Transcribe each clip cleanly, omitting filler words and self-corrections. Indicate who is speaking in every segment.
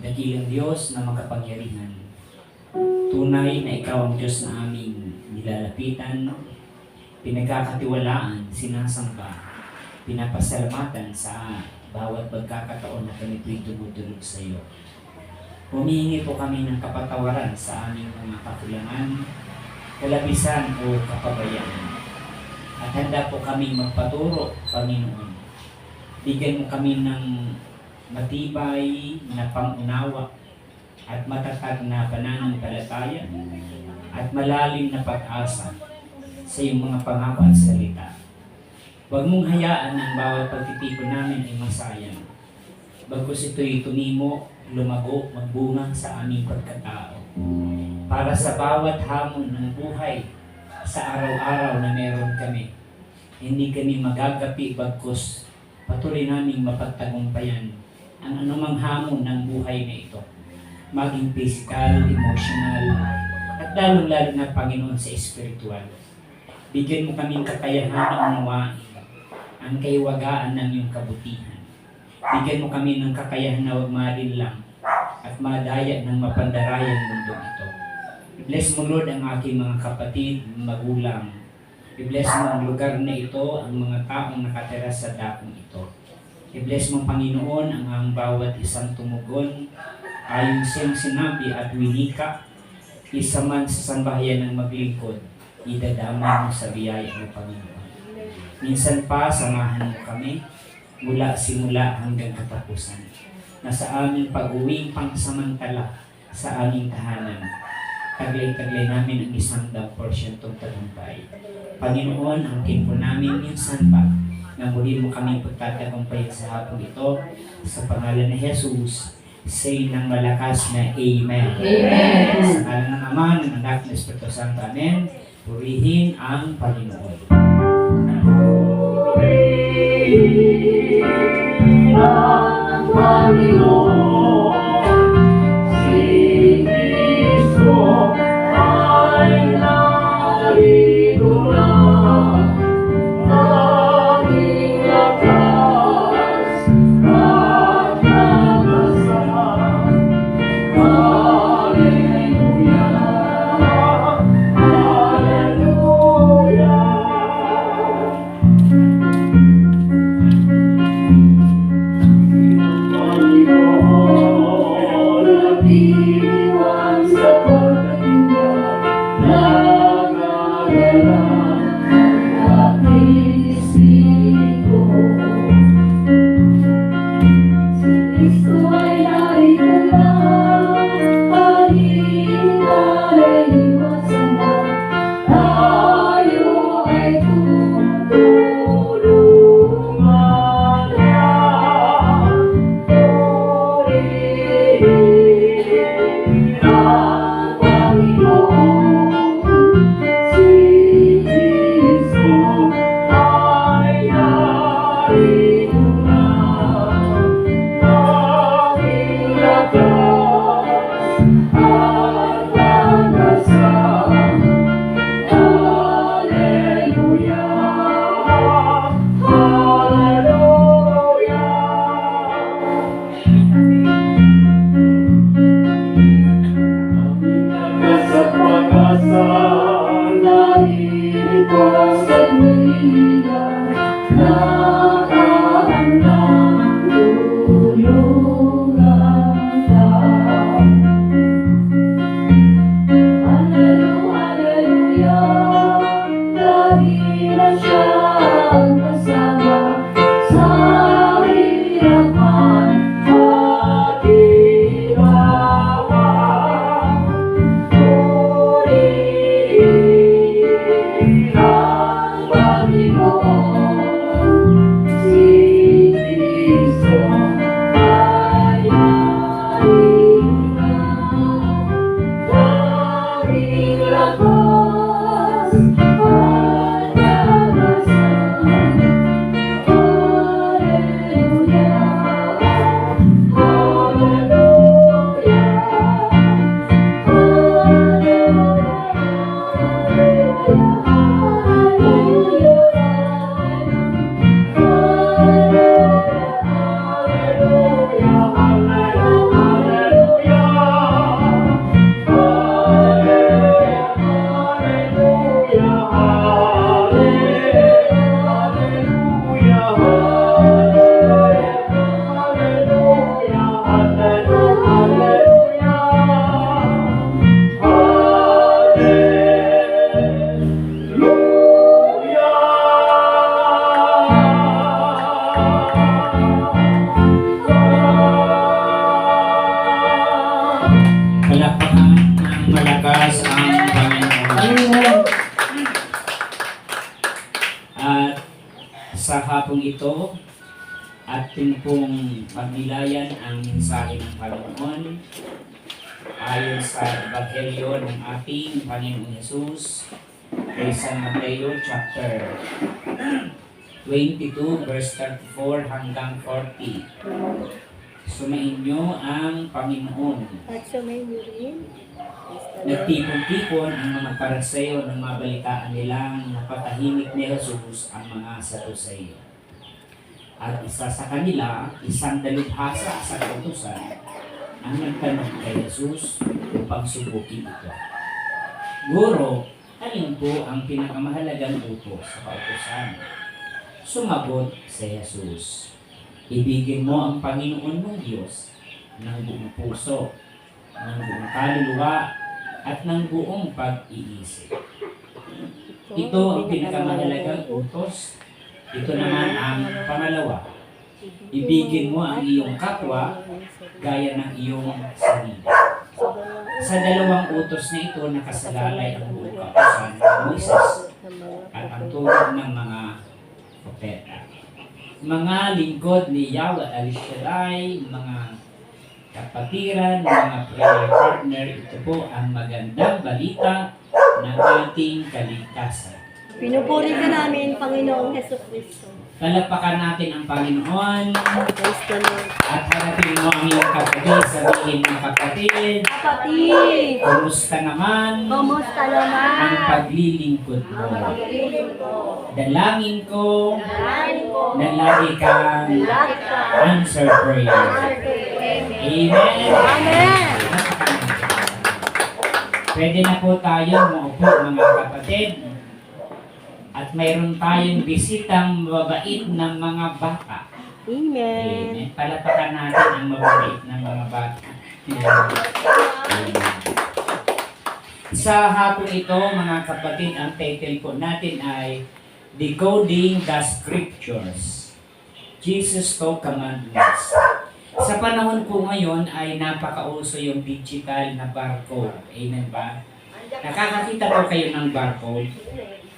Speaker 1: Dakilang Diyos na makapangyarihan, tunay na Ikaw ang Diyos na aming nilalapitan, pinagkakatiwalaan, sinasamba, pinapasalamatan sa bawat pagkakataon na kami po'y tumutulog sa iyo. Humihingi po kami ng kapatawaran sa aming mga kakulangan, kalabisan o kapabayaan. At handa po kami magpaturo, Panginoon. Bigyan mo kami ng matibay na pangunawa at matatag na pananampalataya at malalim na pag-asa sa iyong mga pangako at salita. Huwag mong hayaan ang bawat pagtitipon namin ay masayang. Bagkus ito'y tumimo, lumago, magbunga sa aming pagkatao. Para sa bawat hamon ng buhay, sa araw-araw na meron kami, hindi kami magagapi bagkus patuloy naming mapagtagumpayan ang anumang hamon ng buhay na ito, maging physical, emotional, at lalong-lalo na Panginoon sa espiritual. Bigyan mo kaming kakayahan na unawain ang kaiwagaan ng iyong kabutihan. Bigyan mo kami ng kakayahan na huwag malinlang at madaya ng mapandarayang mundong ito. I-bless mo, Lord, ang aking mga kapatid, magulang. I-bless mo ang lugar na ito, ang mga taong nakatira sa dakong ito. I-bless mo, Panginoon, ang bawat isang tumugon ayon siyang sinabi at winika, isa man sa sambahayan ng maglingkod, idadamay mo sa biyaya ng Panginoon. Minsan pa, samahan mo kami mula simula hanggang katapusan na sa aming pag-uwing pangsamantala sa aming tahanan. Taglay-taglay namin ang 100% tagumpay. Panginoon, ang tempo namin minsan pa na muli mo kaming pagtatagumpayan sa hapon ito sa pangalan ni Jesus. Say ng malakas na Amen.
Speaker 2: Amen.
Speaker 1: Sa ngalan ng Ama, ng Anak, ng Espiritu Santo. Amen. Purihin ang Panginoon.
Speaker 2: Purihin ang Panginoon. Si Kristo ay narito na. Aming lakas at nagdasal. Hallelujah. Hallelujah. Panginoon.
Speaker 1: Palakpakan ng malakas ang Panginoon. At sa hapong ito, ating pong pagnilayan ang mensahe ng Panginoon ayon sa Ebanghelyo ng ating Panginoong Hesus kay San Mateo chapter 22 verse 34 hanggang 40. Sumain niyo ang Panginoon.
Speaker 3: At sumayin niyo rin.
Speaker 1: Nagtipon-tipon ang mga Pariseo ng mabalitaan nilang napatahimik ni Jesus ang mga Saduceo. At isa sa kanila, isang dalubhasa sa kautusan, ang nagtanong kay Jesus upang subukin ito. Guro, alin po ang pinakamahalagang utos sa kautusan? Sumagot si Jesus, ibigin mo ang Panginoon mong Diyos ng buong puso, ng buong kaluluwa, at ng buong pag-iisip. Ito ang pinakamahalagang utos. Ito naman ang pangalawa. Ibigin mo ang iyong kapwa gaya ng iyong sarili. Sa dalawang utos na ito nakasalalay ang buong kautusan ng Moises at ang turo ng mga propeta. Mga lingkod ni Yahweh al-Shaddai, mga kapatiran, mga prayer partner, ito po ang magandang balita ng ating kaligtasan.
Speaker 3: Pinupuri ka namin, Panginoong Hesus Kristo.
Speaker 1: Palakpakan natin ang Panginoon
Speaker 3: Praise the Lord.
Speaker 1: at harapin mo ang iyong kapatid. Sabihin ng kapatid,
Speaker 3: Kapatid,
Speaker 1: kumusta naman
Speaker 3: kumusta
Speaker 1: ang
Speaker 3: naman?
Speaker 1: paglilingkod mo?
Speaker 3: Pagpiliin ko.
Speaker 1: Dalangin ko
Speaker 3: Dalahin ko.
Speaker 1: na lagi kang
Speaker 3: Lagi ka.
Speaker 1: answer prayer. Amen.
Speaker 3: Amen.
Speaker 1: Pwede na po tayo maupo mga kapatid. At mayroon tayong bisitang mababait ng mga bata.
Speaker 3: Amen.
Speaker 1: Amen. Palapakan natin ang mababait ng mga bata. Amen. Sa hapon ito, mga kapatid, ang title po natin ay Decoding the Scriptures. Jesus Taught Commandments. Sa panahon po ngayon ay napakauso yung digital na barcode. Amen ba? Nakakakita po kayo ng barcode?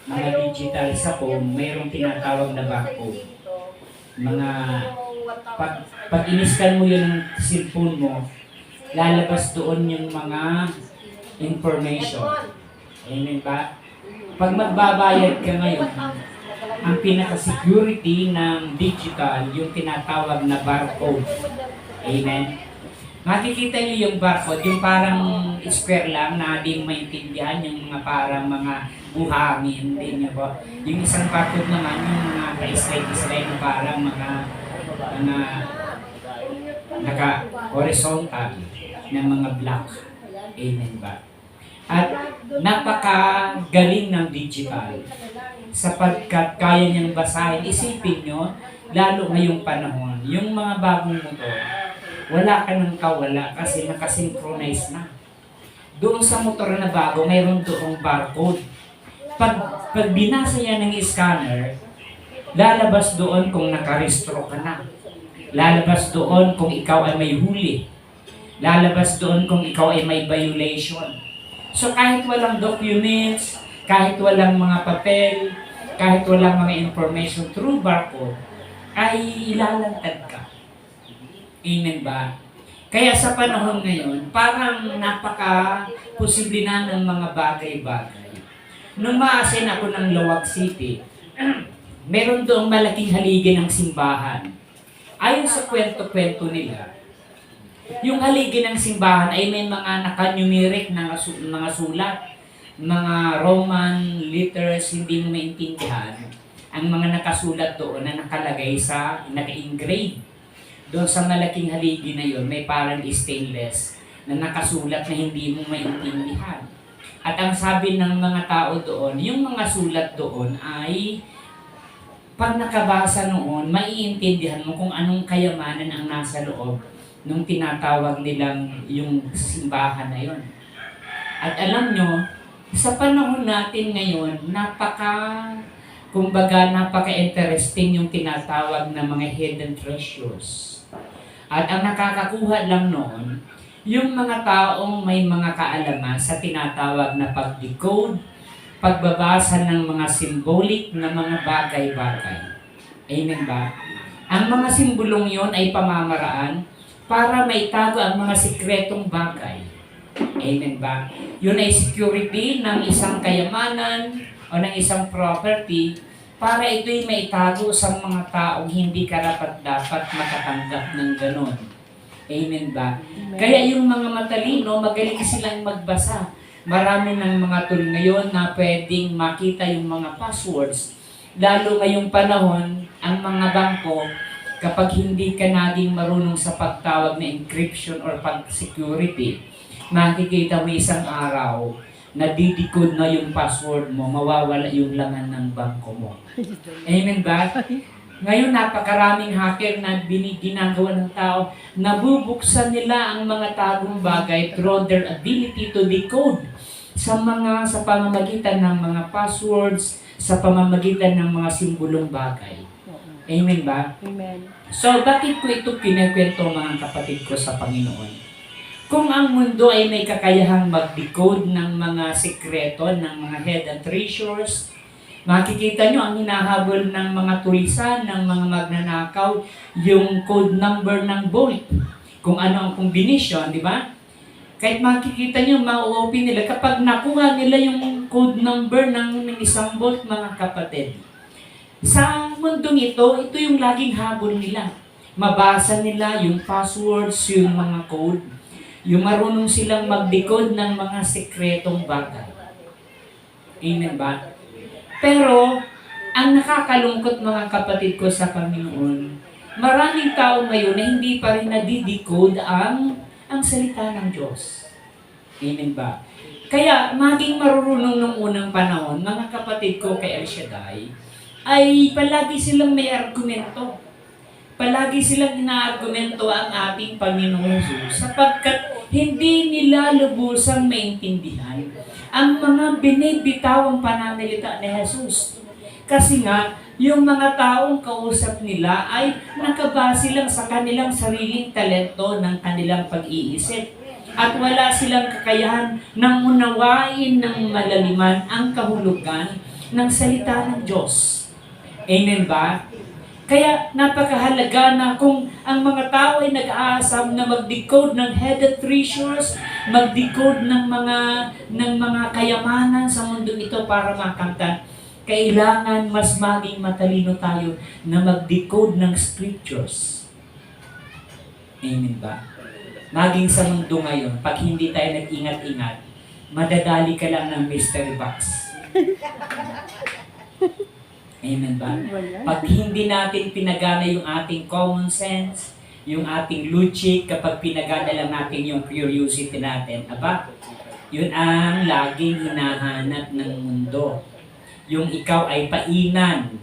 Speaker 1: Mga digital sa phone, mayroong tinatawag na barcode. Mga pag in-scan mo yun ng cellphone mo, lalabas doon yung mga information. Amen ba? Pag magbabayad ka ngayon, ang pinaka-security ng digital, yung tinatawag na barcode. Amen? Makikita niyo yung barcode, yung parang square lang na di mo maintindihan, yung mga parang mga buhangin, hindi niyo po. Yung isang barcode naman, yung mga ka-slide-slide na parang mga naka-horizontal na mga block. Amen ba? At napakagaling ng digital sapagkat kaya niyang basahin. Isipin nyo, lalo ngayong panahon, yung mga bagong motor, wala ka ng kawala kasi nakasynchronize na. Doon sa motor na bago, mayroon doong barcode. Pag binasa yan ng scanner, lalabas doon kung nakarestro ka na. Lalabas doon kung ikaw ay may huli. Lalabas doon kung ikaw ay may violation. So kahit walang documents, kahit walang mga papel, kahit walang mga information through barcode, ay ilalantad ka. Amen ba? Kaya sa panahon ngayon, parang napaka-posible na ng mga bagay-bagay. Nung maasin ako ng Luwag City, meron doong malaking haligi ng simbahan. Ayon sa kwento-kwento nila, yung haligi ng simbahan ay may mga naka-numeric na mga sulat, mga Roman letters, hindi mo maintindihan. Ang mga nakasulat doon na nakalagay sa, naka-engrave. Doon sa malaking haligi na yun, may parang stainless na nakasulat na hindi mo maintindihan. At ang sabi ng mga tao doon, yung mga sulat doon ay pag nakabasa noon, maiintindihan mo kung anong kayamanan ang nasa loob nung tinatawag nilang yung simbahan na yun. At alam nyo, sa panahon natin ngayon, napaka-interesting yung tinatawag na mga hidden treasures. At ang nakakakuha lang noon, yung mga taong may mga kaalaman sa tinatawag na pag-decode, pagbabasa ng mga symbolic na mga bagay-bagay. Amen ba? Ang mga simbolong yon ay pamamaraan para maitago ang mga sikretong bagay. Amen ba? Yun ay security ng isang kayamanan o ng isang property para ito'y maitago sa mga taong hindi karapat-dapat makatanggap ng ganon. Amen ba? Kaya yung mga matalino, magaling silang magbasa. Marami ng mga tool ngayon na pwedeng makita yung mga passwords. Lalo ngayong panahon, ang mga bangko, kapag hindi ka naging marunong sa pagtawag na encryption or pag-security, makikita mo isang araw, nadidikod na yung password mo, mawawala yung laman ng bangko mo. Amen ba? Ngayon, napakaraming hacker na ginagawa ng tao, nabubuksan nila ang mga tagong bagay through their ability to decode sa pamamagitan ng mga passwords, sa pamamagitan ng mga simbolong bagay. Amen ba?
Speaker 3: Amen.
Speaker 1: So, bakit ko ito kinikwento mga kapatid ko sa Panginoon? Kung ang mundo ay may kakayahang mag-decode ng mga sikreto, ng mga hidden treasures, makikita nyo ang hinahabol ng mga tulisan, ng mga magnanakaw, yung code number ng bolt. Kung ano ang combination, di ba? Kahit makikita nyo, ma-open nila. Kapag nakuha nila yung code number ng isang bolt, mga kapatid, sa mundong ito yung laging habol nila. Mabasa nila yung passwords, yung mga code, yung marunong silang mag-decode ng mga sikretong bagay. Amen ba? Pero, ang nakakalungkot mga kapatid ko sa Panginoon, maraming tao ngayon na hindi pa rin nadidecode ang salita ng Diyos. Amen ba? Kaya, maging marurunong nung unang panahon, mga kapatid ko kay El Shaddai, ay palagi silang may argumento. Palagi silang inaargumento ang ating Panginoong Jesus sapagkat hindi nila lubusang maintindihan ang mga binibitawang pananalita ni Jesus. Kasi nga, yung mga taong kausap nila ay nakabase lang sa kanilang sariling talento ng kanilang pag-iisip. At wala silang kakayahan ng unawain ng malaliman ang kahulugan ng salita ng Diyos. Amen ba? Kaya napakahalaga na kung ang mga tao ay nag-aasam na mag-decode ng hidden treasures, mag-decode ng mga kayamanan sa mundo ito para makamtan, kailangan mas maging matalino tayo na mag-decode ng scriptures. Amen ba? Maging sa mundo ngayon, pag hindi tayo nag-ingat-ingat, madadali ka lang ng mystery box. Amen ba? Pag hindi natin pinagana yung ating common sense, yung ating logic, kapag pinagana lang natin yung curiosity natin, yun ang laging hinahanap ng mundo. Yung ikaw ay painan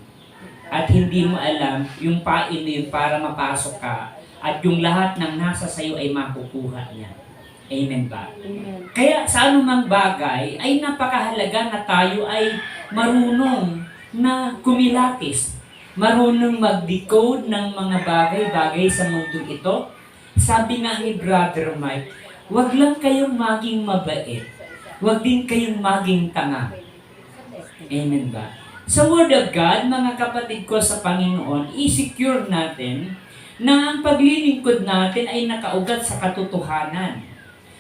Speaker 1: at hindi mo alam yung pain na yun para mapasok ka at yung lahat ng nasa sayo ay makukuha niya. Amen ba?
Speaker 3: Amen.
Speaker 1: Kaya sa anumang bagay ay napakahalaga na tayo ay marunong na kumilatis, marunong mag-decode ng mga bagay-bagay sa mundo ito. Sabi nga ni Brother Mike, wag lang kayong maging mabait, wag din kayong maging tanga. Amen ba? Sa Word of God, mga kapatid ko sa Panginoon, i-secure natin na ang paglilingkod natin ay nakaugat sa katotohanan.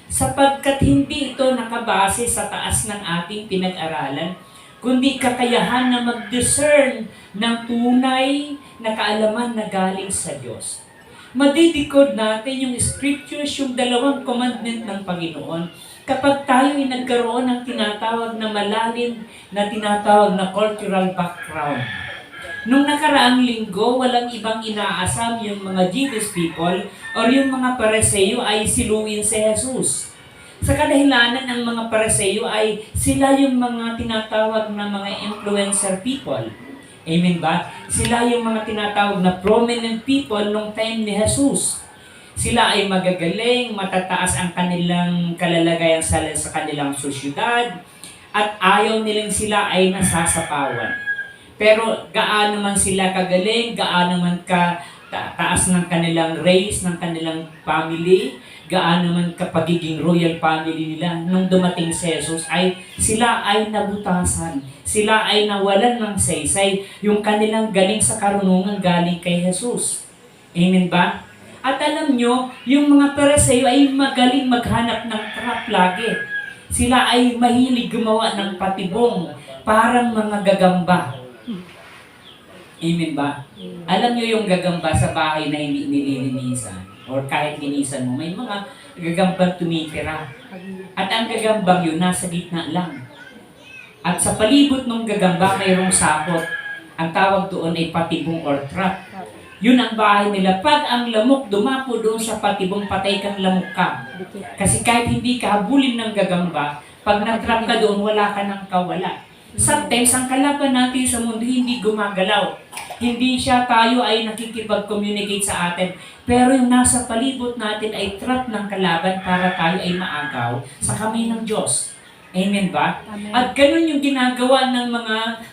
Speaker 1: Sapagkat hindi ito nakabase sa taas ng ating pinag-aralan, kundi kakayahan na mag-discern ng tunay na kaalaman na galing sa Diyos. Madidikod natin yung scriptures, yung 2 commandment ng Panginoon, kapag tayo ay nagkaroon ng tinatawag na malalim na tinatawag na cultural background. Nung nakaraang linggo, walang ibang inaasam yung mga Jewish people or yung mga Pariseo ay siluin si Jesus. Sa kadahilanan ng mga Pariseo ay sila yung mga tinatawag na mga influencer people. Amen ba? Sila yung mga tinatawag na prominent people nung time ni Jesus. Sila ay magagaling, matataas ang kanilang kalalagayan sa kanilang sosyudad, at ayaw nilang sila ay nasasapawan. Pero gaano man sila kagaling, gaano man taas ng kanilang race, ng kanilang family, gaano man kapagiging royal family nila, nung dumating si Jesus ay sila ay nabutasan. Sila ay nawalan ng saysay. Yung kanilang galing sa karunungan galing kay Jesus. Amen ba? At alam nyo, yung mga Pariseo ay magaling maghanap ng trap lagi. Sila ay mahilig gumawa ng patibong, parang mga gagamba. Amen ba? Alam nyo yung gagamba sa bahay na hindi nililinisan, or kahit linisan mo, may mga gagambang tumitira. At ang gagambang yun, nasa gitna lang. At sa palibot ng gagamba, mayroong sapot. Ang tawag doon ay patibong or trap. Yun ang bahay nila. Pag ang lamok dumapo doon sa patibong, patay kang lamok ka. Kasi kahit hindi ka habulin ng gagamba, pag natrap ka doon, wala ka ng kawala. Sometimes, ang kalaban natin sa mundo hindi gumagalaw. Hindi siya tayo ay nakikipag-communicate sa atin. Pero yung nasa palibot natin ay trap ng kalaban para tayo ay maagaw sa kamay ng Diyos. Amen ba?
Speaker 3: Amen.
Speaker 1: At ganun yung ginagawa ng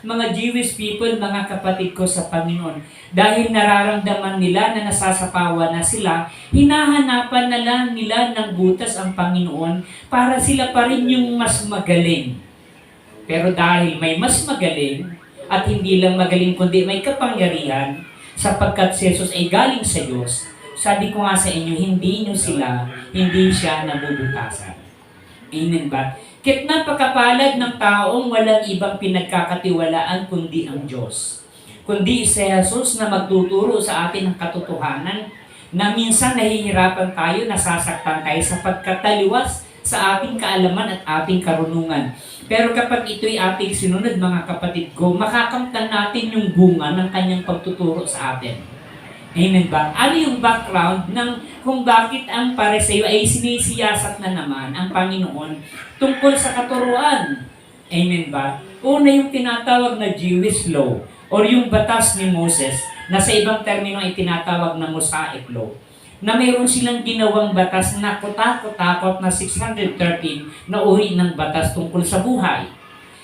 Speaker 1: mga Jewish people, mga kapatid ko sa Panginoon. Dahil nararamdaman nila na nasasapawan na sila, hinahanapan na lang nila ng butas ang Panginoon para sila pa rin yung mas magaling. Pero dahil may mas magaling, at hindi lang magaling kundi may kapangyarihan, sapagkat si Jesus ay galing sa Diyos, sabi ko nga sa inyo, hindi siya nabubutasan. Amen ba? Kahit napakapalad ng taong walang ibang pinagkakatiwalaan kundi ang Diyos. Kundi si Jesus na magtuturo sa atin ng katotohanan na minsan nahihirapan tayo, nasasaktan tayo sapagkat taliwas sa ating kaalaman at ating karunungan. Pero kapag ito'y ating sinunod, mga kapatid ko, makakamtan natin yung bunga ng kanyang pagtuturo sa atin. Amen ba? Ano yung background ng kung bakit ang Pariseo ay sinisiyasat na naman ang Panginoon tungkol sa katuruan? Amen ba? Una yung tinatawag na Jewish law or yung batas ni Moses na sa ibang termino ay tinatawag na Mosaic law, na mayroon silang ginawang batas na kutakot-takot na 613 na uri ng batas tungkol sa buhay.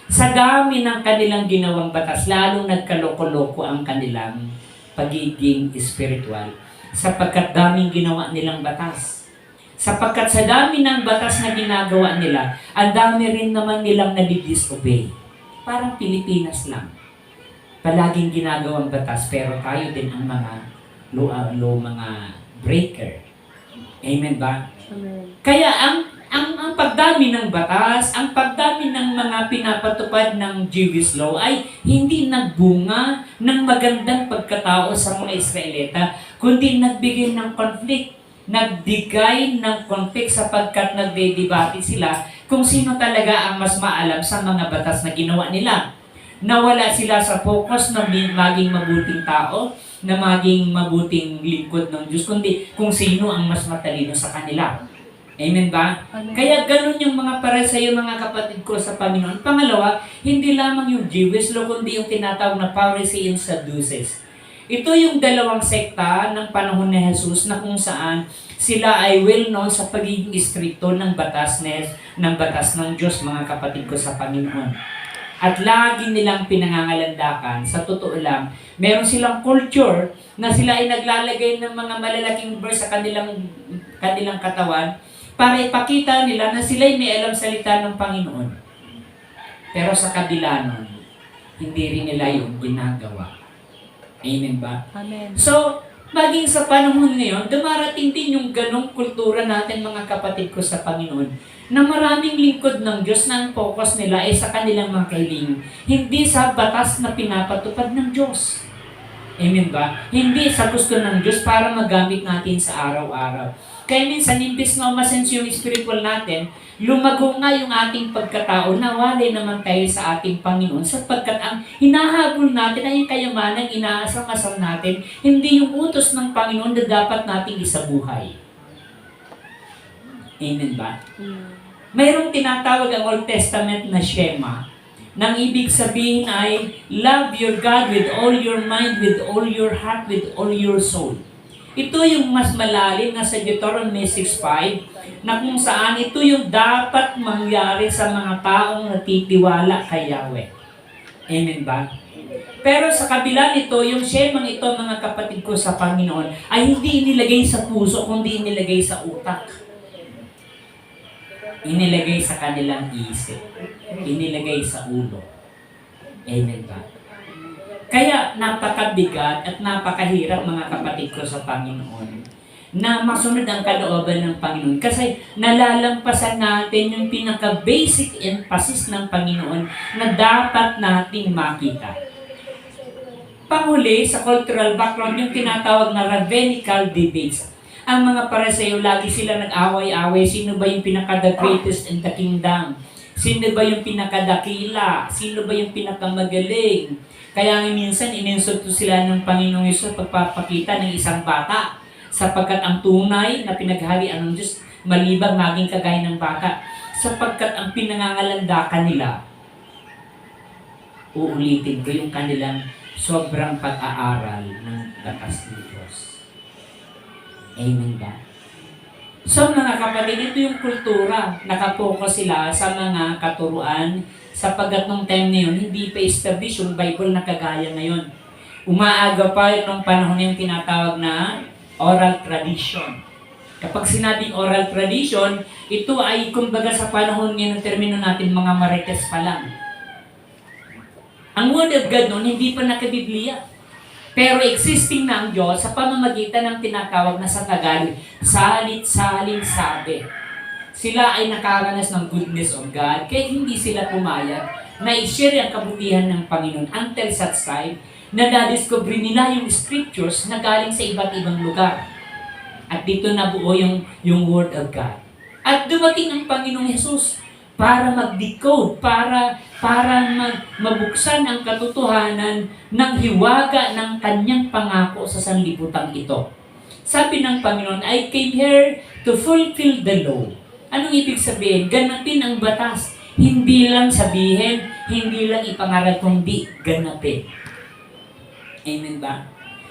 Speaker 1: Sa dami ng kanilang ginawang batas, lalong nagkaloko-loko ang kanilang pagiging spiritual. Sapagkat daming ginawa nilang batas. Sapagkat sa dami ng batas na ginagawa nila, ang dami rin naman nilang nadidisobey. Parang Pilipinas lang. Palaging ginagawang batas, pero tayo din ang mga mga breaker. Amen ba?
Speaker 3: Amen.
Speaker 1: Kaya ang pagdami ng batas, ang pagdami ng mga pinapatupad ng Jewish law ay hindi nagbunga ng magandang pagkatao sa mga Israelita, kundi nagbigay ng conflict. Nagbigay ng conflict sapagkat nagdedebate sila kung sino talaga ang mas maalam sa mga batas na ginawa nila. Nawala sila sa focus na maging mabuting tao, na maging mabuting lingkod ng Diyos, kundi kung sino ang mas matalino sa kanila. Amen ba?
Speaker 3: Amen.
Speaker 1: Kaya ganun yung mga Pariseo, mga kapatid ko sa Panginoon. Pangalawa, hindi lamang yung Jewish law, kundi yung tinatawag na Pharisees and Sadducees. Ito yung dalawang sekta ng panahon ni Jesus na kung saan sila ay well-known sa pagiging istrikto ng batas ng Diyos, mga kapatid ko sa Panginoon. At lagi nilang pinangangalandakan, sa totoo lang, meron silang culture na sila ay naglalagay ng mga malalaking verse sa kanilang katawan para ipakita nila na sila ay may alam salita ng Panginoon. Pero sa kabila nun, hindi rin nila yung ginagawa. Amen ba?
Speaker 3: Amen.
Speaker 1: So, maging sa panahon ngayon, dumarating din yung ganong kultura natin, mga kapatid ko sa Panginoon, na maraming lingkod ng Diyos na ang focus nila ay sa kanilang mga kahilingan, hindi sa batas na pinapatupad ng Diyos. Amen ba? Hindi sa gusto ng Diyos para magamit natin sa araw-araw. Kaya minsan, imbis na umasense yung spiritual natin, lumago nga yung ating pagkatao na wala naman tayo sa ating Panginoon sapagkat ang hinahabol natin ay yung kayamanang inaasam-asam natin, hindi yung utos ng Panginoon na dapat nating isabuhay. Amen ba? Mayroong tinatawag ang Old Testament na Shema, nang ibig sabihin ay love your God with all your mind, with all your heart, with all your soul. Ito yung mas malalim na sa Deuteronomy 6:5 na kung saan ito yung dapat mangyari sa mga taong natitiwala kay Yahweh. Amen ba? Pero sa kabila nito, yung Shemang ito, mga kapatid ko sa Panginoon, ay hindi inilagay sa puso, kundi inilagay sa utak. Inilagay sa kanilang isip. Inilagay sa ulo. Amen ba? Kaya napakabigat at napakahirap mga kapatid ko sa Panginoon na masunod ang kalooban ng Panginoon. Kasi nalalampasan natin yung pinaka-basic emphasis ng Panginoon na dapat nating makita. Panghuli, sa cultural background, yung tinatawag na rabbinical debates. Ang mga Pariseo, lagi sila nag-away-away. Sino ba yung pinaka-the greatest in the kingdom? Sino ba yung pinaka-dakila? Sino ba yung pinaka-magaling? Kaya minsan, ininsulto sila ng Panginoong Hesus pagpapakita ng isang bata. Sapagkat ang tunay na pinagharian ng Diyos, malibang maging kagaya ng baka. Sapagkat ang pinangangalandakan nila, uulitin ko yung kanilang sobrang pag-aaral ng batas ng Diyos. Amen ba? So mga kapatid, ito yung kultura. Nakapokus sila sa mga katuruan sapagkat nung time na yun, hindi pa establish yung Bible na kagaya ngayon. Umaaga pa nung panahon yung tinatawag na oral tradition. Kapag sinabing oral tradition, ito ay kumbaga sa panahon ngayon ng termino natin mga marites pa lang. Ang Word of God noon, hindi pa nakabiblia. Pero existing na ang Diyos sa pamamagitan ng tinatawag na sa Tagalog, salit-saling sabi. Sila ay nakaranas ng goodness of God, kaya hindi sila pumayag na i-share ang kabutihan ng Panginoon until such time na na-discover nila yung scriptures na galing sa iba't ibang lugar. At dito nabuo yung Word of God. At dumating ang Panginoong Hesus para mag-decode, para mabuksan ang katotohanan ng hiwaga ng kanyang pangako sa sanlibutan ito. Sabi ng Panginoon, I came here to fulfill the law. Anong ibig sabihin? Ganapin ang batas. Hindi lang sabihin, hindi lang ipangaral, kundi ganapin. Amen ba?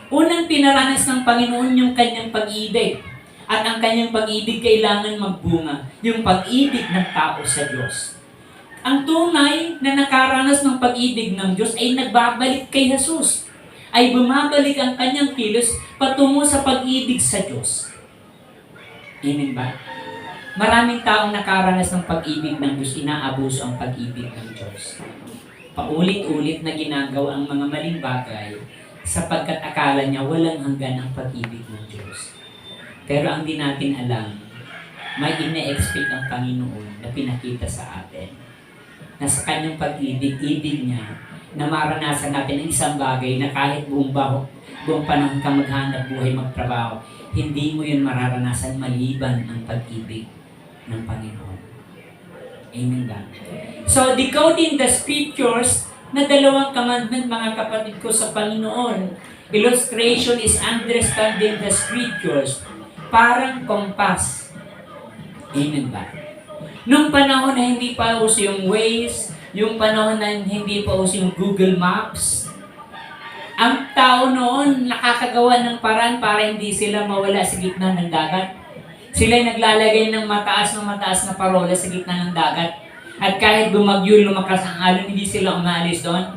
Speaker 1: Unang pinaranas ng Panginoon yung kanyang pag-ibig. At ang kanyang pag-ibig kailangan magbunga, yung pag-ibig ng tao sa Diyos. Ang tunay na nakaranas ng pag-ibig ng Diyos ay nagbabalik kay Jesus. Ay bumabalik ang kanyang kilos patungo sa pag-ibig sa Diyos. Amen ba? Maraming taong nakaranas ng pag-ibig ng Diyos, inaabuso ang pag-ibig ng Diyos. Paulit-ulit na ginagawa ang mga maling bagay sapagkat akala niya walang hanggan ang pag-ibig ng Diyos. Pero ang di natin alam, may ine-expect ang Panginoon na pinakita sa atin. Na sa kanyang pag-ibig niya, na maranasan natin ang isang bagay na kahit buong panahon ka maghanap buhay, magtrabaho, hindi mo yun mararanasan maliban ang pag-ibig ng Panginoon. Amen ba? So, decoding the scriptures na dalawang commandment, mga kapatid ko sa Panginoon. Illustration is understanding the scriptures. Parang compass. Amen ba? Nung panahon na hindi pa uso yung Waze, yung panahon na hindi pa uso yung Google Maps, ang tao noon nakakagawa ng paraan para hindi sila mawala sa gitna ng dagat. Sila'y naglalagay ng mataas na parola sa gitna ng dagat. At kahit bumagyo, lumakas ang alon, hindi sila umaalis doon.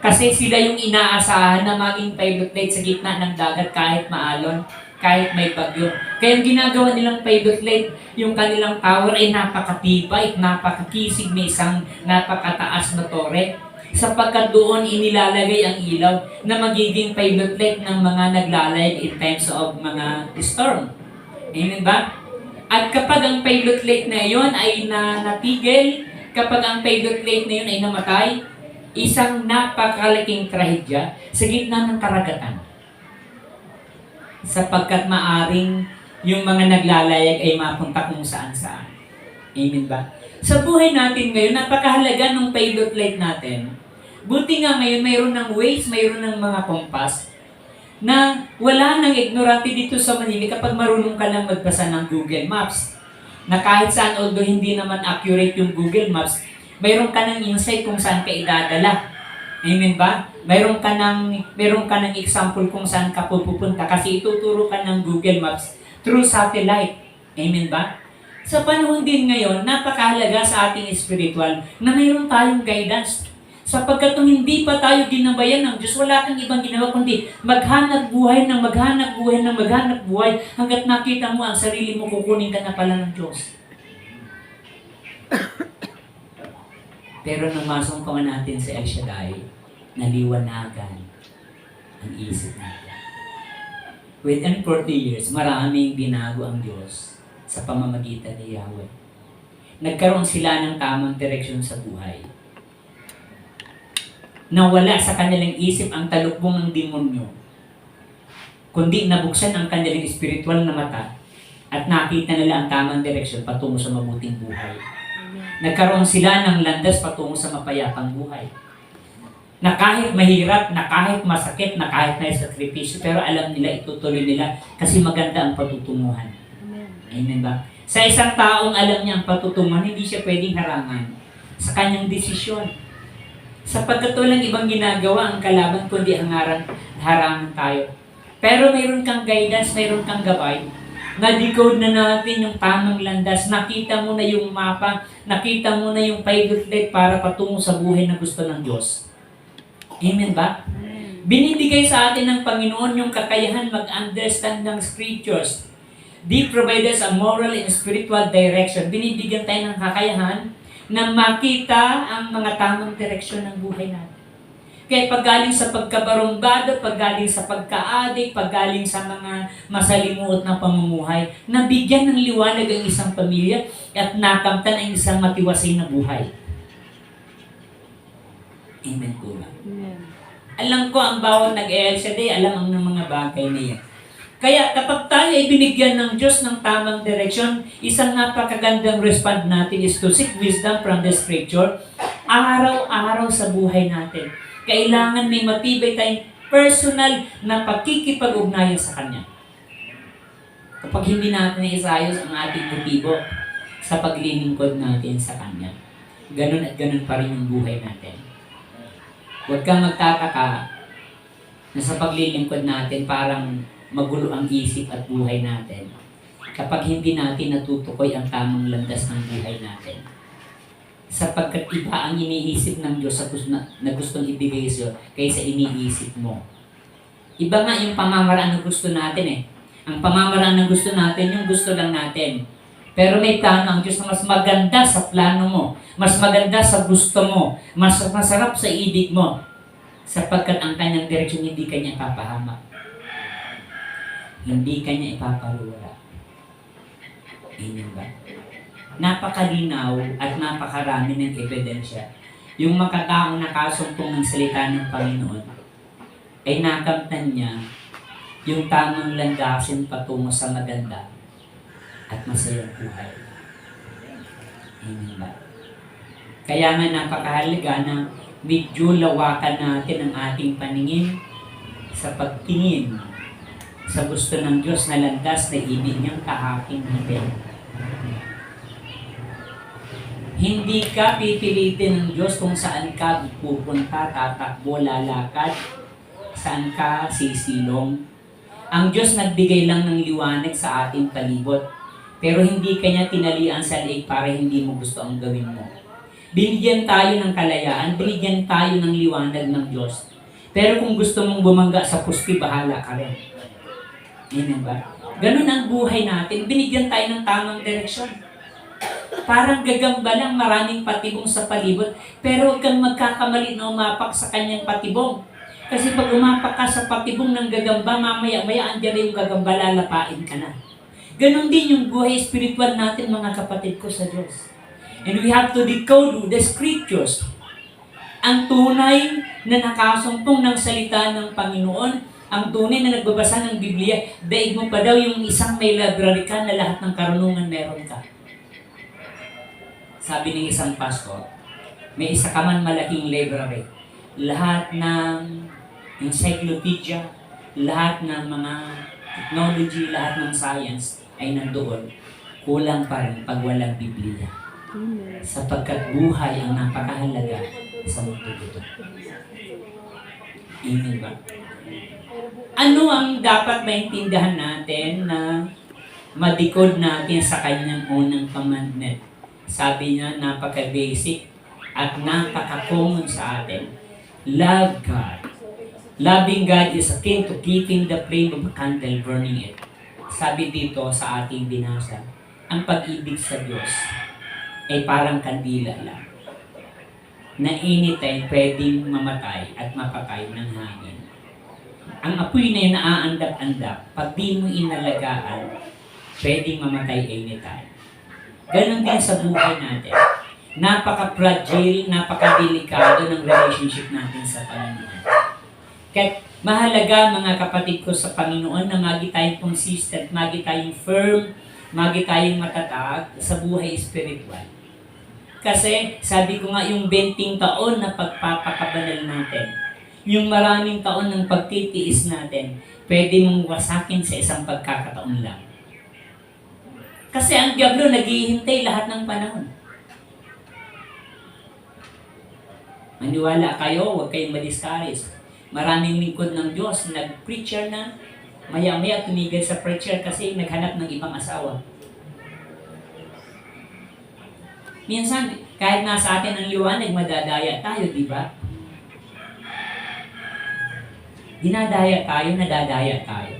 Speaker 1: Kasi sila yung inaasahan na maging pilot light sa gitna ng dagat kahit maalon, kahit may bagyo. Kaya yung ginagawa nilang pilot light, yung kanilang tower ay napakatibay, napakakisig, may isang napakataas na tore. Sapagkat doon inilalagay ang ilaw na magiging pilot light ng mga naglalayag in times of mga storm. Amen ba? At kapag ang pilot light na yun ay natigil, kapag ang pilot light na yun ay namatay, isang napakalaking trahedya sa gitna ng karagatan. Sapagkat maaring yung mga naglalayag ay mapunta kung saan-saan. Amen ba? Sa buhay natin ngayon, napakahalaga ng pilot light natin. Buti nga ngayon, mayroon ng Waze, mayroon ng mga compass, na wala nang ignorante dito sa Manila kapag marunong ka lang magbasa ng Google Maps. Na kahit saan, although hindi naman accurate yung Google Maps, mayroon ka ng insight kung saan ka idadala. Amen ba? Mayroon ka ng example kung saan ka pupunta kasi ituturo ka ng Google Maps through satellite. Amen ba? Sa panahon din ngayon, napakahalaga sa ating spiritual na mayroon tayong guidance. Sapagkat kung hindi pa tayo ginabayan ng Diyos, wala kang ibang ginawa kundi maghanap buhay hanggat nakita mo ang sarili mo, kukunin ka na pala ng Diyos. Pero nung masungkawan natin sa El Shaddai, naliwanagan ang isip natin. Within 40 years, maraming binago ang Diyos sa pamamagitan ni Yahweh. Nagkaroon sila ng tamang direksyon sa buhay. Nawala sa kanilang isip ang talukbong ng demonyo, kundi nabuksan ang kanilang spiritual na mata at nakita nila ang tamang direksyon patungo sa mabuting buhay. Nagkaroon sila ng landas patungo sa mapayapang buhay. Na kahit mahirap, na kahit masakit, na kahit may sakripisyo, pero alam nila, itutuloy nila kasi maganda ang patutunguhan. Amen ba? Sa isang taong alam niya ang patutunguhan, hindi siya pwedeng harangan sa kanyang desisyon. Sapagkat walang ibang ginagawa ang kalaban kundi harangan tayo. Pero mayroon kang guidance, mayroon kang gabay. Na-decode na natin yung tamang landas. Nakita mo na yung mapa, nakita mo na yung pilot light para patungo sa buhay na gusto ng Diyos. Amen ba? Binibigay sa atin ng Panginoon yung kakayahan mag-understand ng scriptures. They provide us a moral and spiritual direction. Binibigyan tayo ng kakayahan na makita ang mga tamang direksyon ng buhay natin. Kaya paggaling sa pagkabarumbado, paggaling sa pagkaadik, paggaling sa mga masalimuot na pamumuhay, nabigyan ng liwanag ang isang pamilya at nakamtan ang isang matiwasay na buhay. Amen po ba? Alam ko ang bawal nag-El Shaddai, alam ang mga bagay na yan. Kaya kapag tayo ay binigyan ng Diyos ng tamang direksyon, isang napakagandang respond natin is to seek wisdom from the scripture araw-araw sa buhay natin. Kailangan may matibay tayong personal na pakikipag-ugnayan sa Kanya. Kapag hindi natin isayos ang ating motibo sa paglilingkod natin sa Kanya, ganun at ganun pa rin yung buhay natin. Huwag kang magtataka na sa paglilingkod natin parang magulo ang isip at buhay natin kapag hindi natin natutukoy ang tamang landas ng buhay natin. Sapagkat iba ang iniisip ng Diyos na gustong ibigay sa'yo kaysa iniisip mo. Iba nga yung pamamaraan na gusto natin eh. Ang pamamaraan na gusto natin, yung gusto lang natin. Pero may plano ang Diyos na mas maganda sa plano mo, mas maganda sa gusto mo, mas masarap sa ibig mo. Sapagkat ang kanyang direksyon hindi kanya ipapahamak. Hindi kanya ipaparuwala. Amen ba? Napakalinaw at napakarami ng ebidensya. Yung makataong nakasumpong ng salita ng Panginoon ay nakamtan niya yung tamang landasin patungo sa maganda at masayang buhay. Amen ba? Kaya nga napakahalaga na medyo lawakan natin ang ating paningin sa pagtingin sa gusto ng Diyos na landas na ibig niyang kahaking natin. Hindi ka pipilitin ng Diyos kung saan ka pupunta, tatakbo, lalakad, saan ka sisilong. Ang Diyos nagbigay lang ng liwanag sa ating palibot, pero hindi Kanya tinalian sa liig para hindi mo gusto ang gawin mo. Binigyan tayo ng kalayaan, binigyan tayo ng liwanag ng Diyos. Pero kung gusto mong bumangga sa pusti, bahala ka rin. Amen ba? Ganun ang buhay natin, binigyan tayo ng tamang direksyon. Parang gagamba lang, maraming patibong sa palibot, pero huwag kang magkakamali na umapak sa kanyang patibong. Kasi pag umapak ka sa patibong ng gagamba, mamaya-maya andyan yung gagamba, lalapain ka na. Ganon din yung buhay spiritual natin, mga kapatid ko sa Diyos. And we have to decode the scriptures. Ang tunay na nakasumpong ng salita ng Panginoon, ang tunay na nagbabasa ng Biblia, daig mo pa daw yung isang may library ka na lahat ng karunungan meron ka. Sabi ng isang pastor, may isa ka man malaking library. Lahat ng encyclopedia, lahat ng mga technology, lahat ng science ay nandoon. Kulang pa rin pag walang Biblia. Sapagkat buhay ang napakahalaga sa mundo ito. Amen ba? Ano ang dapat maintindihan natin na madikod natin sa kanyang unang commandment? Sabi niya, napaka-basic at napaka-common sa atin. Love God. Loving God is akin to keeping the flame of a candle burning it. Sabi dito sa ating binasa, ang pag-ibig sa Diyos ay parang kandila lang. na anytime pwedeng mamatay at mapatay ng hangin. Ang apoy na yun naaandap-andap, pag di mo inalagaan, pwedeng mamatay anytime. Ganon din sa buhay natin. Napaka-fragile, napaka-delikado ng relationship natin sa Panginoon. Kaya mahalaga mga kapatid ko sa Panginoon na magi tayong consistent, magi tayong firm, magi tayong matatag sa buhay spiritual. Kasi sabi ko nga yung 20 taon na pagpapakabanal natin, yung maraming taon ng pagtitiis natin, pwede mong wasakin sa isang pagkakataon lang. Kasi ang Diablo naghihintay lahat ng panahon. Maniwala kayo, huwag kayong ma-discourage. Maraming lingkod ng Diyos, nag-preacher na, maya-maya tumigil sa preacher kasi naghanap ng ibang asawa. Minsan, kahit nasa atin ang liwanag, madadaya tayo, di ba? Dinadaya tayo, nadadaya tayo.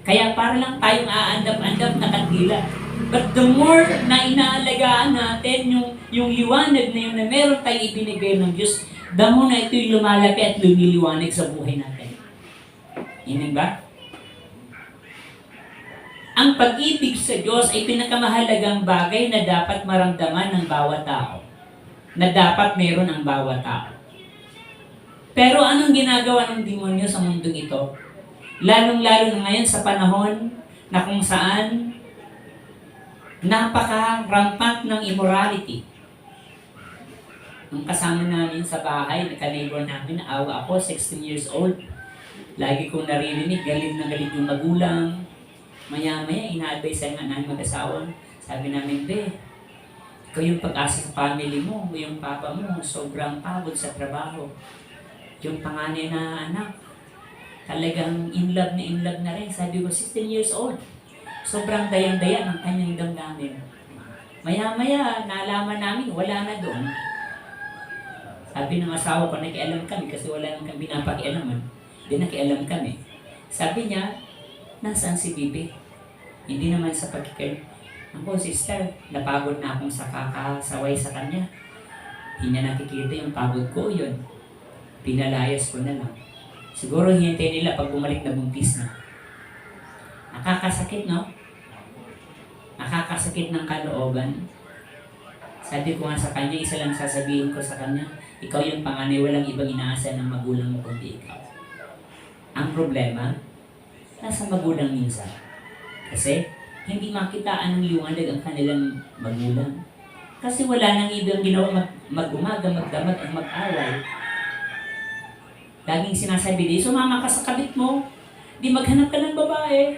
Speaker 1: Kaya para lang tayong aandap-andap na kandila. But the more na inaalagaan natin yung liwanag na yun na meron tayong ibinigay ng Diyos, the more na ito'y lumalaki at lumiliwanag sa buhay natin. Hindi ba? Ang pag-ibig sa Diyos ay pinakamahalagang bagay na dapat maramdaman ng bawat tao. Na dapat meron ang bawat tao. Pero anong ginagawa ng demonyo sa mundong ito? Lalong-lalo na ngayon sa panahon na kung saan napaka-rampant ng immorality. Ang kasama namin sa bahay, naka-neighbor namin, awa ako, 16 years old. Lagi kong naririnig, galit na galit yung magulang. Maya-maya, ina-advise nga namin mag-asawa. Sabi namin, be, ikaw yung pag-asa sa family mo, yung papa mo, sobrang pagod sa trabaho. Yung panganay na anak, talagang in love na rin. Sabi ko, 16 years old. Sobrang dayang-daya ng kanyang damdamin. Maya-maya, naalaman namin, wala na doon. Sabi ng asawa ko, nakialam kami kasi wala nang kami pinapakialaman. Hindi nakialam kami. Sabi niya, nasaan si Bibi? Hindi naman sa pagkikil. Ako, sister, napagod na akong sa kakasaway sa kanya. Hindi niya nakikita yung pagod ko, yun. Pinalayas ko na lang. Siguro hintay nila pag bumalik na buntis na. Nakakasakit, no? Nakakasakit ng kalooban. Sabi ko nga sa kanya, isa lang sasabihin ko sa kanya, ikaw yung panganay, walang ibang inaasa ng magulang mo kundi ikaw. Ang problema, nasa magulang minsan. Kasi, hindi makitaan ng liwanag ang kanilang magulang. Kasi wala nang ibang ginawa mag-umaga, magdamag, ang mag-away. Laging sinasabi, di sumama ka sa kabit mo, di maghanap ka ng babae,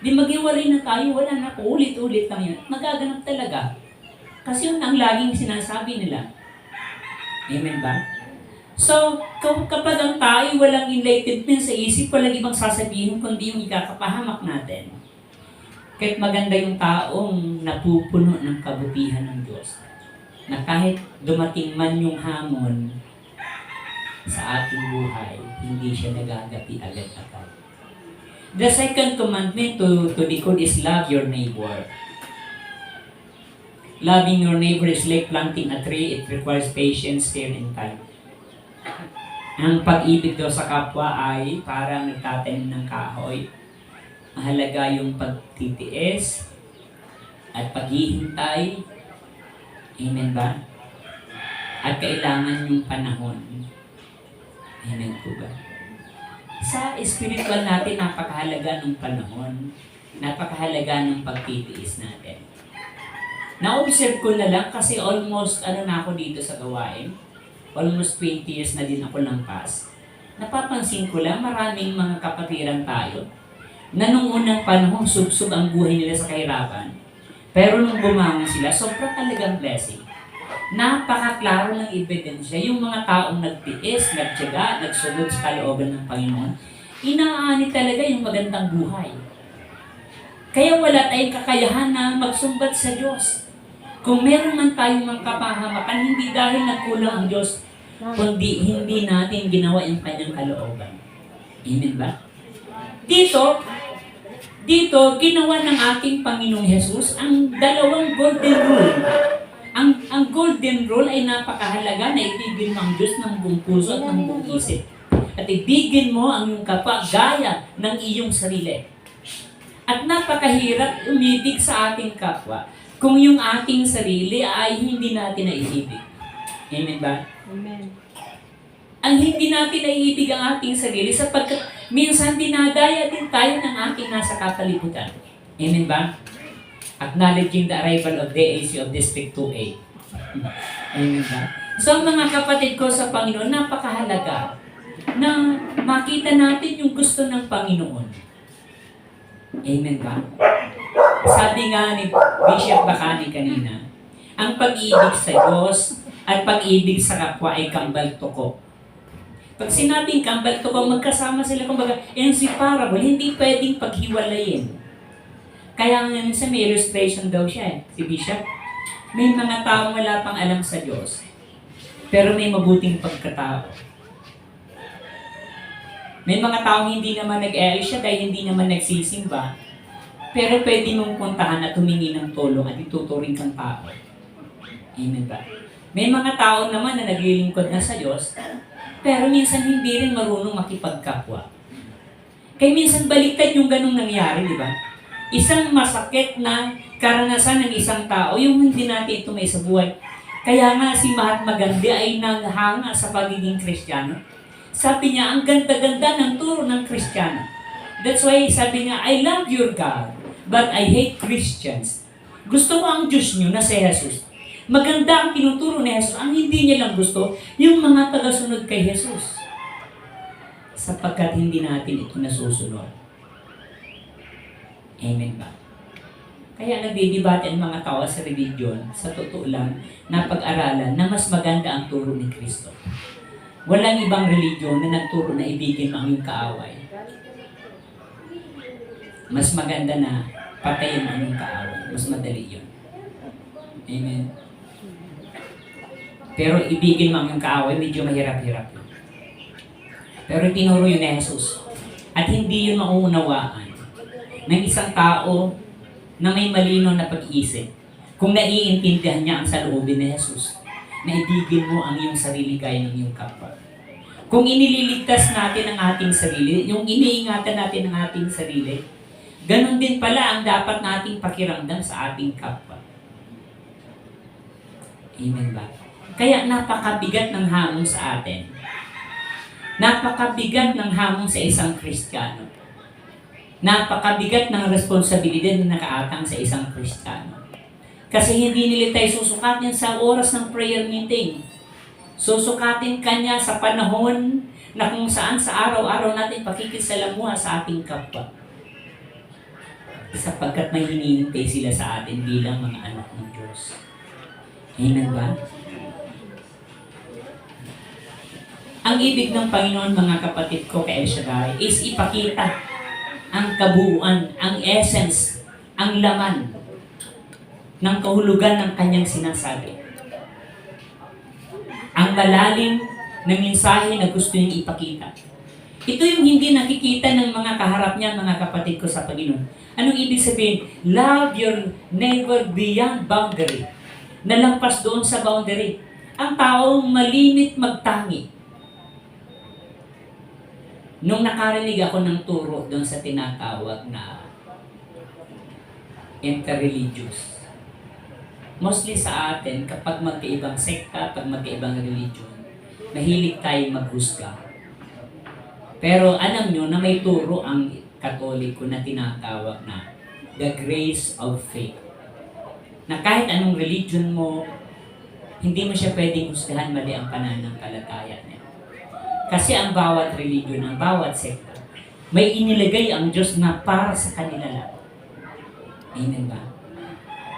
Speaker 1: di maghiwalay na tayo, wala na po, ulit-ulit lang yan. Magaganap talaga. Kasi yun ang laging sinasabi nila. Amen ba? So, kapag ang tayo walang enlightenment sa isip, walang ibang sasabihin kundi yung ikakapahamak natin. Kahit maganda yung taong napupuno ng kabutihan ng Diyos, na kahit dumating man yung hamon sa ating buhay, hindi siya nagagapi agad-agad. The second commandment to the good is love your neighbor. Loving your neighbor is like planting a tree. It requires patience, care, and time. Ang pag-ibig daw sa kapwa ay parang nagtatanim ng kahoy. Mahalaga yung pagtitiis at paghihintay. Amen ba? At kailangan yung panahon. Amen po ba? Sa spiritual natin, napakahalaga ng panahon. Napakahalaga ng pagtitiis natin. Na-observe ko na lang kasi almost na ako dito sa gawain. Almost 20 years na din ako lampas. Napapansin ko lang maraming mga kapatiran tayo na nung unang panahon sub-sub ang buhay nila sa kahirapan. Pero nung bumangon sila, sobrang talagang blessing. Napakaklaro ng ebidensya. Yung mga taong nagtiis, nagtiyaga, nagsunod sa kalooban ng Panginoon, inaani talaga yung magandang buhay. Kaya wala tayong kakayahan na magsumbat sa Diyos. Kung meron man tayong mga kapahamakan, hindi dahil nagkulang ang Diyos, kundi hindi natin ginawa yung kanyang kalooban. Amen ba? Dito, ginawa ng ating Panginoong Jesus ang dalawang golden rule. Ang golden golden rule ay napakahalaga na ibigin mo ang Diyos ng buong puso at ng buong isip. At ibigin mo ang iyong kapwa gaya ng iyong sarili. At napakahirap umibig sa ating kapwa kung yung ating sarili ay hindi natin naiibig. Amen ba?
Speaker 3: Amen.
Speaker 1: Ang hindi natin naiibig ang ating sarili sapagkat minsan dinadaya din tayo ng ating nasa kapalibutan. Amen ba? Acknowledging the arrival of DAC of District 2A. Amen ba? So mga kapatid ko sa Panginoon, napakahalaga na makita natin yung gusto ng Panginoon. Amen ba? Sabi nga ni Bishop Bacani kanina, ang pag-ibig sa Diyos at pag-ibig sa kapwa ay kambal toko. Pag sinabing kambal toko, magkasama sila, kumbaga, inseparable, hindi pwedeng paghiwalayin. Kaya nga minsan may illustration daw siya si Bishop. May mga taong wala pang alam sa Diyos, pero may mabuting pagkatao. May mga taong hindi naman nag-e-Elshad dahil hindi naman nagsisimba, pero pwede mong puntahan at humingi ng tulong at ituturing kang tao. Amen ba? May mga tao naman na naglilingkod na sa Diyos, pero minsan hindi rin marunong makipagkapwa. Kaya minsan baliktad yung ganung nangyari, di ba? Isang masakit na karanasan ng isang tao, yung hindi natin ito may sa buhay. Kaya nga si Mahatma Gandhi ay naghanga sa pagiging Kristiyano. Sabi niya, ang ganda-ganda ng turo ng Kristiyano. That's why sabi niya, I love your God, but I hate Christians. Gusto ko ang Diyos niyo na si Jesus. Maganda ang tinuturo ni Jesus. Ang hindi niya lang gusto, yung mga tagasunod kay Jesus. Sapagkat hindi natin ito nasusunod. Amen ba? Kaya nagdidebate ang mga tao sa religion, sa totoo lang, na pag-aralan na mas maganda ang turo ni Kristo. Walang ibang religion na nagturo na ibigin ang iyong kaaway. Mas maganda na patayin ang iyong kaaway. Mas madali yun. Amen. Pero ibigin mo ang iyong kaaway, medyo mahirap-hirap yun. Pero tinuro yun ni Jesus. At hindi yun mauunawaan ng isang tao na may malinaw na pag-iisip. Kung naiintindihan niya ang saloobin ni Jesus, na ibigin mo ang iyong sarili gaya ng iyong kapwa. Kung inililigtas natin ang ating sarili, yung iniingatan natin ang ating sarili, ganun din pala ang dapat nating pakiramdam sa ating kapwa. Amen ba? Kaya napakabigat ng hamon sa atin. Napakabigat ng hamon sa isang Kristiyano. Napakabigat ng responsibilidad na nakaatang sa isang Kristiyano. Kasi hindi nila tayo susukatin sa oras ng prayer meeting. Susukatin kanya sa panahon na kung saan sa araw-araw natin pakikisalamuha sa ating kapwa. Sapagkat may hinihintay sila sa atin bilang mga anak ng Diyos. Amen ba? Ang ibig ng Panginoon, mga kapatid ko kay El Shaddai, is ipakita ang kabuuan, ang essence, ang laman ng kahulugan ng kanyang sinasabi. Ang malalim na mensahe na gusto niyang ipakita. Ito yung hindi nakikita ng mga kaharap niya, mga kapatid ko sa Panginoon. Anong ibig sabihin? Love your neighbor beyond boundary. Nalampas doon sa boundary. Ang taong malimit magtangi. Nung nakarinig ako ng turo doon sa tinatawag na interreligious, mostly sa atin, kapag magkaibang sekta, pag magkaibang religion, mahilig tayong maghusga. Pero alam nyo na may turo ang Katoliko na tinatawag na the grace of faith. Na kahit anong religion mo, hindi mo siya pwedeng husgahan mali ang pananampalataya niya. Kasi ang bawat religion, ang bawat sekta, may inilagay ang Diyos na para sa kanila lang. Amen ba?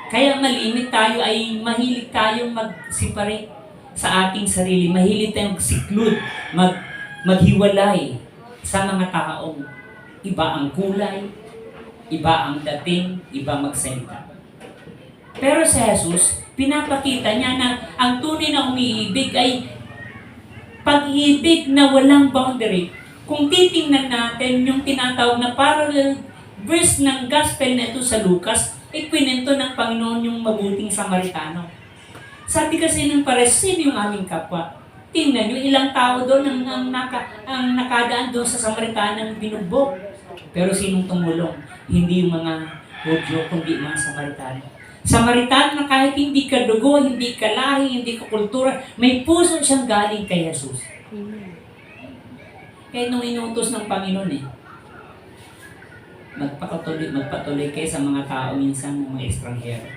Speaker 1: Kaya malimit tayo ay mahilig tayong mag-separate sa ating sarili. Mahilig tayong seclude, maghiwalay sa mga taong iba ang kulay, iba ang dating, iba magsalita. Pero sa Jesus, pinapakita niya na ang tunay na umiibig ay pag-ibig na walang boundary. Kung titingnan natin yung tinatawag na parallel verse ng gospel na ito sa Lucas, ikwinento ng Panginoon yung mabuting Samaritano. Sabi kasi ng pares, sino yung aming kapwa? Tingnan nyo, ilang tao doon ang nakadaan doon sa Samaritanang binugbog. Pero sinong tumulong? Hindi yung mga Hudyo, kundi mga Samaritano. Samaritano na kahit hindi ka dugo, hindi ka lahi, hindi ka kultura, may puso siyang galing kay Jesus. Kaya nung inutos ng Panginoon magpatuloy kayo sa mga tao minsan ng mga estranghero.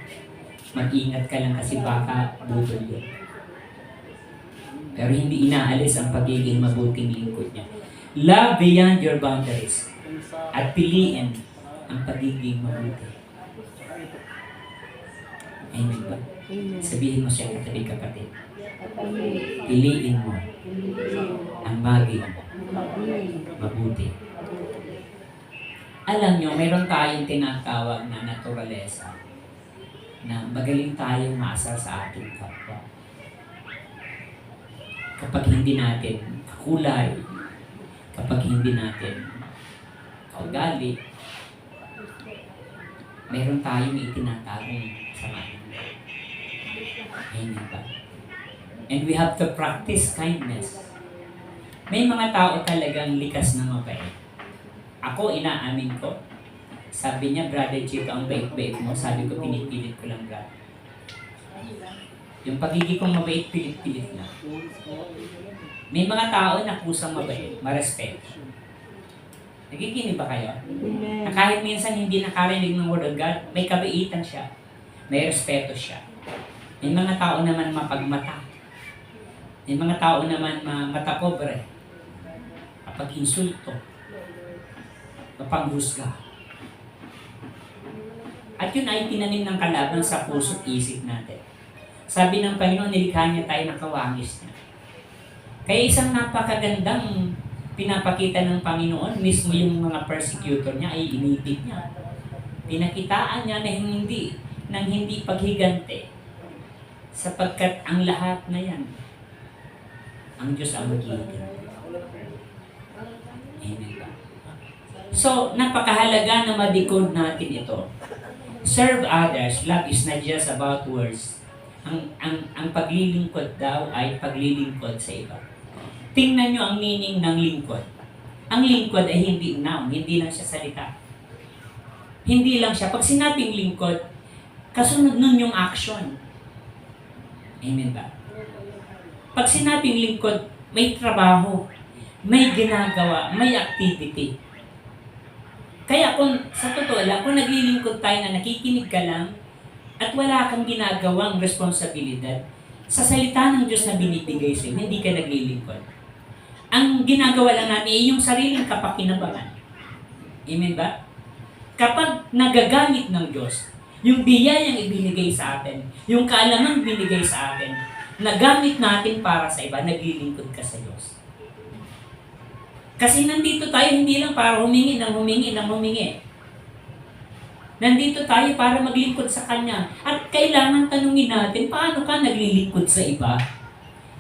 Speaker 1: Mag-ingat ka lang kasi baka budol yun. Pero hindi inaalis ang pagiging mabuting lingkod niya. Love beyond your boundaries. At piliin ang pagiging mabuti. Amen ba? Sabihin mo siya, katabi kapatid. Piliin mo ang maging mabuti. Alam nyo, mayroon tayong tinatawag na naturalesa na magaling tayong maasar sa ating kapwa. Kapag hindi natin kakulay, kapag hindi natin kaugali, mayroon tayong itinatagong sama. Amen ba? And we have to practice kindness. May mga tao talagang likas na mabait. Ako, inaamin ko. Sabi niya, Brother Chito, ang bait-bait mo. Sabi ko, pinipilit ko lang, brother. Yung pagiging kong mabait, pilit-pilit na. May mga tao na kusang mabait, marespeto. Nagiginig ba kayo? Na kahit minsan hindi nakarinig ng Word of God, may kabaitan siya. May respeto siya. May mga tao naman mapagmata. May mga tao naman matapobre. Kapag insulto. Mapanghusga. At yun ay tinanim ng kalaban sa puso't isip natin. Sabi ng Panginoon, nilikha niya tayo ng kawangis niya. Kaya isang napakagandang pinapakita ng Panginoon, mismo yung mga persecutor niya ay inipit niya. Pinakitaan niya na hindi paghigante. Sapagkat ang lahat na yan, ang Diyos ang magiging. Amen ba? So, napakahalaga na madikod natin ito. Serve others. Love is not just about words. Ang paglilingkod daw ay paglilingkod sa iba. Tingnan nyo ang meaning ng lingkod. Ang lingkod ay hindi noun, hindi lang siya salita. Hindi lang siya. Pag sinabing lingkod, kasunod nun yung action. Amen ba? Pag sinabing lingkod, may trabaho, may ginagawa, may activity. Kaya kung sa totoo lang, kung naglilingkod tayo na nakikinig ka lang at wala kang ginagawang responsibilidad, sa salita ng Diyos na binibigay sa'yo, hindi ka naglilingkod. Ang ginagawa lang natin ay yung sariling kapakinabangan. Amen ba? Kapag nagagamit ng Diyos, yung biyayang ibinigay sa atin, yung kaalamang binigay sa atin, nagamit natin para sa iba, naglilingkod ka sa Diyos. Kasi nandito tayo hindi lang para humingi ng humingi. Nandito tayo para maglingkod sa Kanya. At kailangan tanungin natin, paano ka naglilingkod sa iba?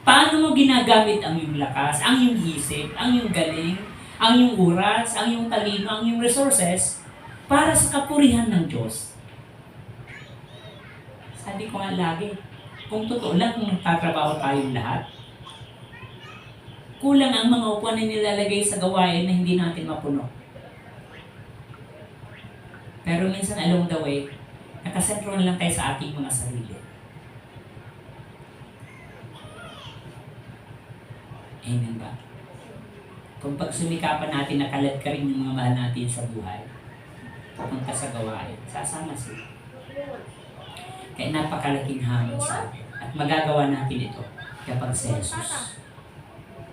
Speaker 1: Paano mo ginagamit ang iyong lakas, ang iyong isip, ang iyong galing, ang iyong oras, ang iyong talino, ang iyong resources para sa kapurihan ng Diyos? Sabi ko nga lagi, kung totoo lang kung nagtatrabaho tayong lahat, kulang ang mga upuan na nilalagay sa gawain na hindi natin mapuno. Pero minsan along the way, nakasentro na lang tayo sa ating mga sarili. Amen ba? Kung pagsumikapan natin, nakalad ka rin yung mga mahal natin sa buhay, papunta sa gawain, sasama sila. Kaya napakalaking hamon sa atin. At magagawa natin ito kapag si Jesus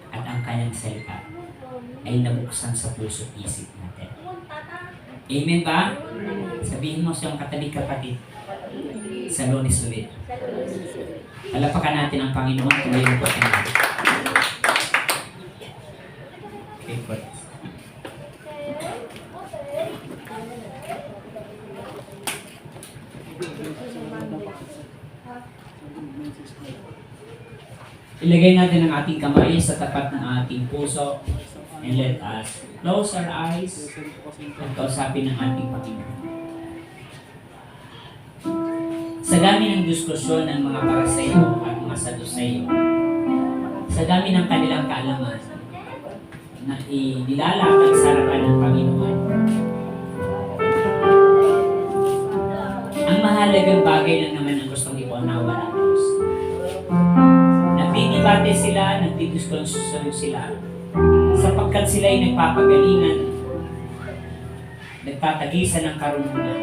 Speaker 1: at ang kanyang salita ay nabuksan sa puso at isip natin. Amen ba? Sabihin mo siyang katabi kapatid sa Lunes ulit. Palapakan natin ang Panginoon kung mayroon po tayo. Okay, good. Ilagay natin ang ating kamay sa tapat ng ating puso and let us close our eyes at kausapin ang ating Panginoon. Sa dami ng diskusyon ng mga Pariseo at mga Saduceo, sa dami ng kanilang kaalaman, na inilalakad sa harapan ng Panginoon, ang mahalagang bagay lang naman ang gustong ipuanawa ng Diyos. Nagdidibate sila, nagdidiskusyon sila, sapagkat sila ay nagpapagalingan, nagtatagisan ng karunungan.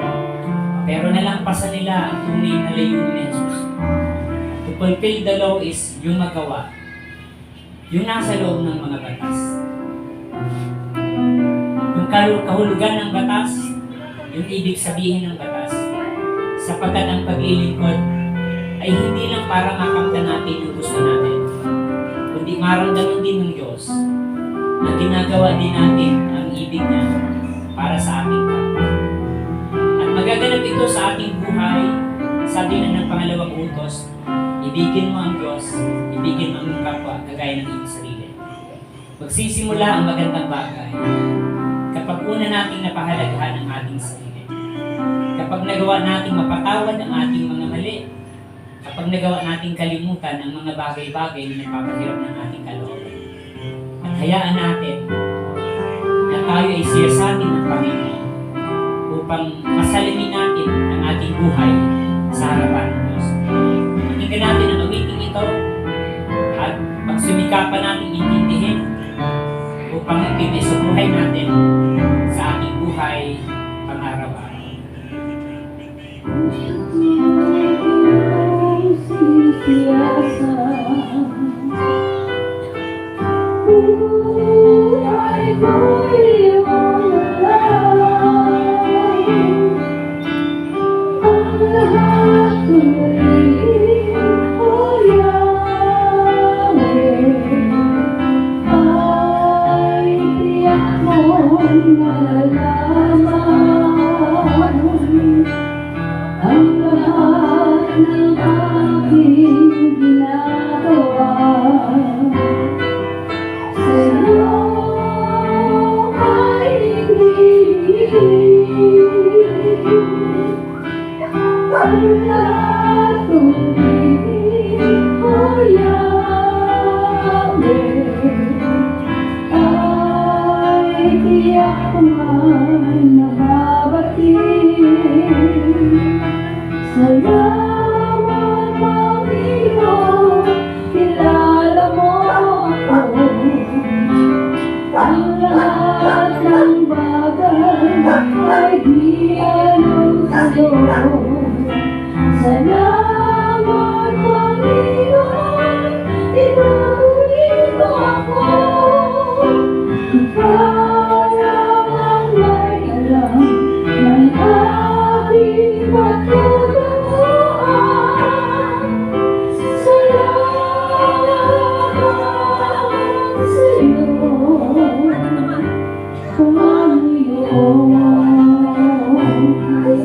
Speaker 1: Pero nalampasan nila ang tunay na layunin ni Jesus. To fulfill the law is yung magawa, yung nasa loob ng mga batas. Yung kahulugan ng batas, yung ibig sabihin ng batas, sapagkat ang paglilingkod ay hindi lang para makamtan natin yung gusto natin, kundi maramdaman din ng Diyos na ginagawa din natin ang ibig niya para sa ating kapwa. At magaganap ito sa ating buhay, sabi na ng pangalawang utos, ibigin mo ang Diyos, ibigin mo ang iyong kapwa, kagaya ng iyong sarili. Magsisimula ang magandang bagay kapag una nating napahalagahan ang ating sarili. Kapag nagawa nating mapatawad ang ating mga mali, kapag nagawa nating kalimutan ang mga bagay-bagay na nagpapahirap ng ating kalooban. At hayaan natin na tayo ay siyasatin ng Panginoon upang masalamin natin ang ating buhay sa harapan ng Diyos. Pakinggan natin ang awiting ito at pagsumikapan natin intindihin upang magtibay sa buhay natin sa ating buhay pang-araw-araw.
Speaker 2: Salamat, Panginoon, inuwi mo ako. Ikaw lang ang may alam ng aking pagkatauhan. Salamat sa'yo, Panginoon.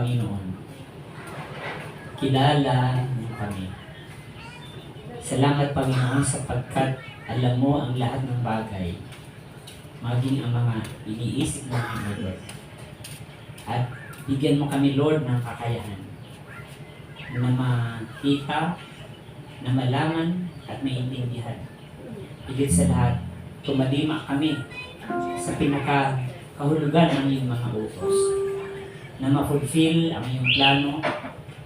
Speaker 1: Panginoon, kilala mo kami. Salamat, Panginoon, sapagkat alam mo ang lahat ng bagay, maging ang mga iniisip namin, Lord. At bigyan mo kami, Lord, ng kakayahan na makita, na malaman at maintindihan. Higit sa lahat, tumalima kami sa pinakahulugan ng iyong mga utos, na ma-fulfill ang iyong plano,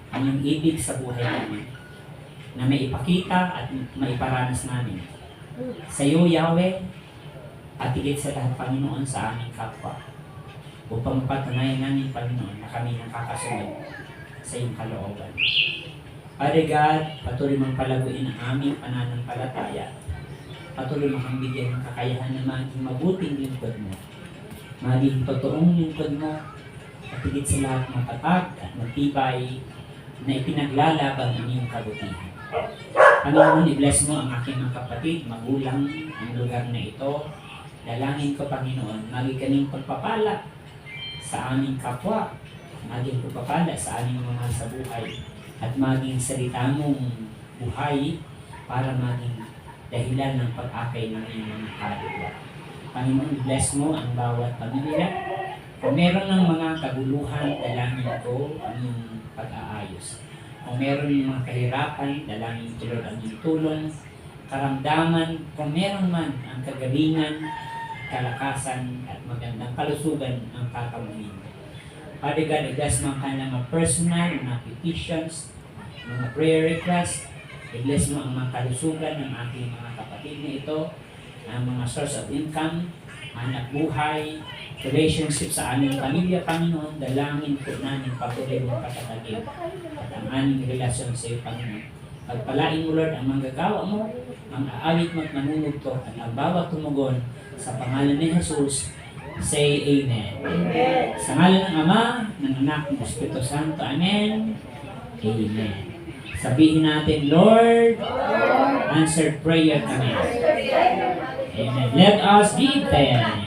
Speaker 1: ang iyong ibig sa buhay namin, na maipakita at maiparanas namin sa iyo, Yahweh, at higit sa lahat, Panginoon, sa aming kapwa, upang mapatunayan namin, Panginoon, na kami nakakasunod sa iyong kalooban. Father God, patuloy mong palaguin ang aming pananampalataya. Patuloy mong kang bigyan ng kakayahan na maging mabuting lingkod mo, maging totoong lingkod mo, at higit sa lahat matatag at matibay na ipinaglalaban ang iyong kabutihan. Panginoon, i-bless mo ang aking mga kapatid, magulang, ang lugar na ito. Dalangin ko, Panginoon, maging kaming pagpapala sa aming kapwa, maging pagpapala sa aming mga sa buhay, at maging salita mong buhay para maging dahilan ng pag-akay ng iyong mga kaluluwa. Panginoon, bless mo ang bawat pamilya. Kung meron ng mga kaguluhan, dalangin ko ang iyong pag-aayos. Kung meron ng mga kahirapan, dalangin ko, Lord, ang iyong tulong, karamdaman, kung meron man ang kagalingan, kalakasan, at magandang kalusugan ang kakamunin. Father God, i-bless mo ang kanilang mga personal, mga petitions, mga prayer requests. I-bless mo ang mga kalusugan ng ating mga kapatid na ito, ang mga source of income, anak buhay, relationship sa aming pamilya, Panginoon. Dalangin po namin patuloy mong patatagin at ang aming relasyon sa iyo, Panginoon. Pagpalain mo, Lord, ang manggagawa mo, ang aawit mo at manunugto, at ang bawat tumugon sa pangalan ni Jesus. Say Amen.
Speaker 3: Amen.
Speaker 1: Sa ngalan ng Ama, ng Anak, ng Espiritu Santo. Amen. Amen. Sabihin natin, Lord, answered prayer kami. Amen. Let us give thanks.